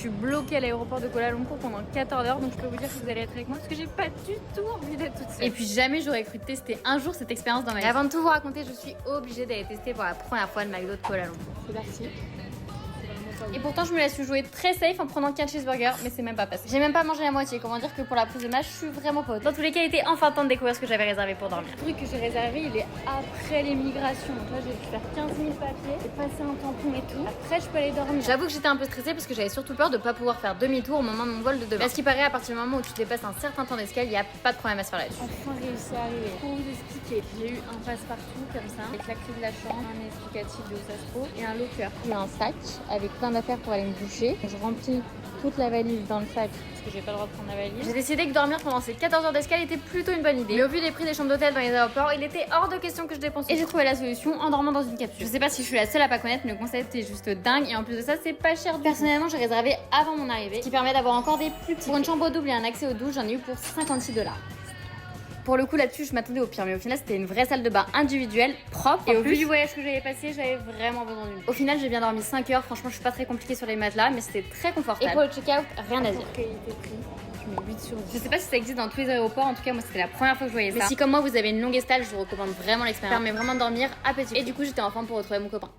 suis bloquée à l'aéroport de Kuala Lumpur pendant 14 heures, donc je peux vous dire que vous allez être avec moi parce que j'ai pas du tout envie d'être toute seule. Et puis jamais j'aurais cru tester un jour cette expérience dans ma vie. Et avant de tout vous raconter, je suis obligée d'aller tester pour la première fois le McDo de Kuala Lumpur. C'est parti. Et pourtant je me la suis jouée très safe en prenant qu'un cheeseburger, mais c'est même pas passé. J'ai même pas mangé la moitié, comment dire que pour la prise de masse je suis vraiment pas haute. Dans tous les cas il était enfin temps de découvrir ce que j'avais réservé pour dormir. Le truc que j'ai réservé il est après l'émigration, donc là j'ai dû faire 15 000 papiers, j'ai passé un tampon et tout. Après je peux aller dormir. J'avoue que j'étais un peu stressée parce que j'avais surtout peur de pas pouvoir faire demi-tour au moment de mon vol de demain. Parce qu'il paraît à partir du moment où tu dépasses un certain temps d'escale, il y a pas de problème à se faire là-dessus. Enfin réussi à arriver. Pour vous expliquer, j'ai eu un passe-partout comme ça, avec la clé de la chambre, un explicatif de où ça se trouve et un locker. J'ai un sac avec plein d'affaires pour aller me doucher. Je remplis toute la valise dans le sac parce que j'ai pas le droit de prendre la valise. J'ai décidé que dormir pendant ces 14 heures d'escale était plutôt une bonne idée. Mais au vu des prix des chambres d'hôtel dans les aéroports, il était hors de question que je dépense. Et j'ai trouvé la solution en dormant dans une capsule. Je sais pas si je suis la seule à pas connaître, mais le concept est juste dingue et en plus de ça, c'est pas cher. Personnellement, j'ai réservé avant mon arrivée, ce qui permet d'avoir encore des plus petits. Pour une chambre double et un accès aux douches, j'en ai eu pour 56 $. Pour le coup là-dessus je m'attendais au pire, mais au final c'était une vraie salle de bain individuelle, propre. Et au vu du voyage que j'avais passé, j'avais vraiment besoin d'une. Au final j'ai bien dormi 5 heures, franchement je suis pas très compliquée sur les matelas, mais c'était très confortable. Et pour le check-out, rien à dire. Qualité-prix, je mets 8 sur 10. Je sais pas si ça existe dans tous les aéroports, en tout cas moi c'était la première fois que je voyais ça. Mais si comme moi vous avez une longue escale, je vous recommande vraiment l'expérience. Ça permet vraiment de dormir à petit. Et du coup j'étais en forme pour retrouver mon copain.